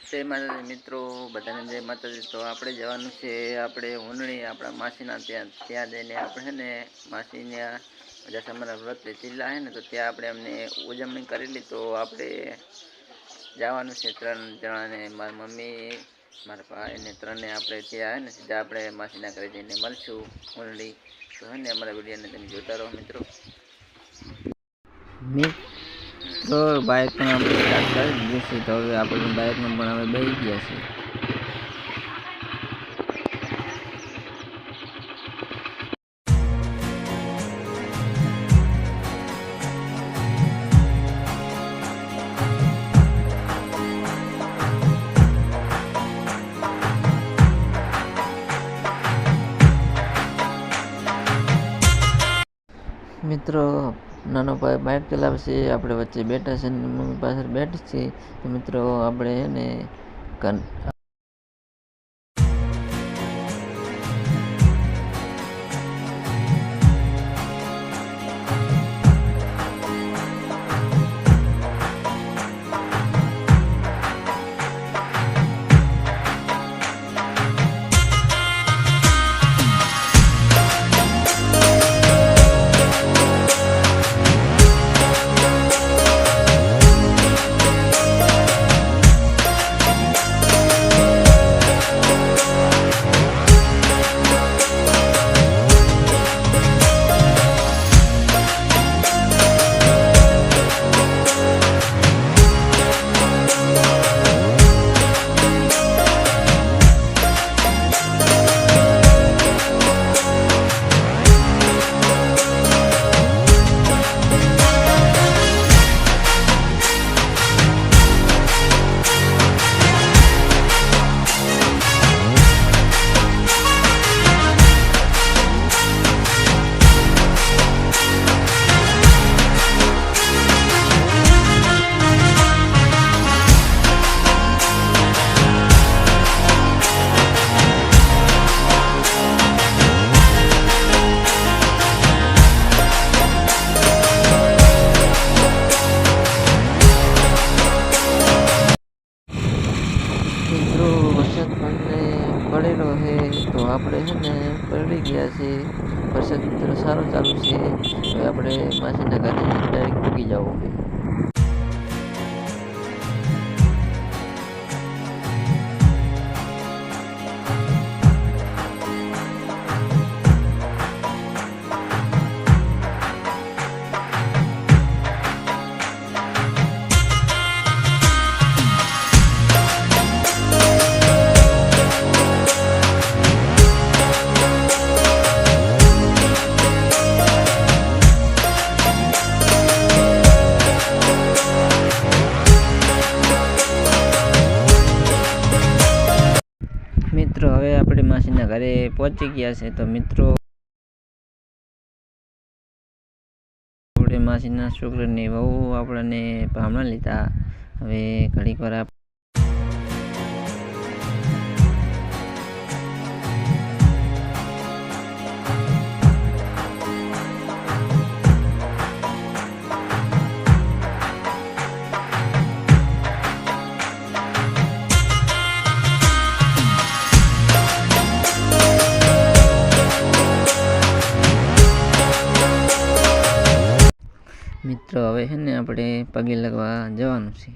જય માતાજી મિત્રો, બધાને જય માતાજી। તો આપણે જવાનું છે આપણે ઉનળી આપણા માસીના ત્યાં જઈને આપણે છે ને માસીને બધા અમારા વ્રત જિલ્લા છે ને તો ત્યાં આપણે અમને ઉજવણી કરેલી। તો આપણે જવાનું છે 3 જણાને, મારી મમ્મી, મારા ભાઈ ને 3ને આપણે ત્યાં ને સીધા આપણે માસીના ઘરે જઈને મળશું ઉનળી। તો હે ને અમારા વિડીયોને તમે જોતા રહો મિત્રો। તો બાઇક પણ આપણે સ્ટાર્ટ કરી દીધી છે। તો હવે આપણે બાઇકમાં પણ હવે બેસી ગયા છે। મિત્રો નાનો ભાઈ બાઇક ચલાવે છે, આપણે વચ્ચે બેઠા છે, મમ્મી પાછળ બેઠી છે। તો મિત્રો આપણે એને પડેલો છે। તો આપણે છે ને પલળી ગયા છે, વરસાદ મિત્રો સારો ચાલુ છે। હવે આપણે માસીના ઘરે ડાયરેક્ટ પૂગી જવું છે। મિત્રો હવે આપણે માસીના ઘરે પહોંચી ગયા છે। તો મિત્રો આપણે માસીના છોકરાની વહુ આપણને ભામણા લીધા। હવે ઘડીક વાર મિત્રો હવે છે ને આપણે પગે લગવા જવાનું છે।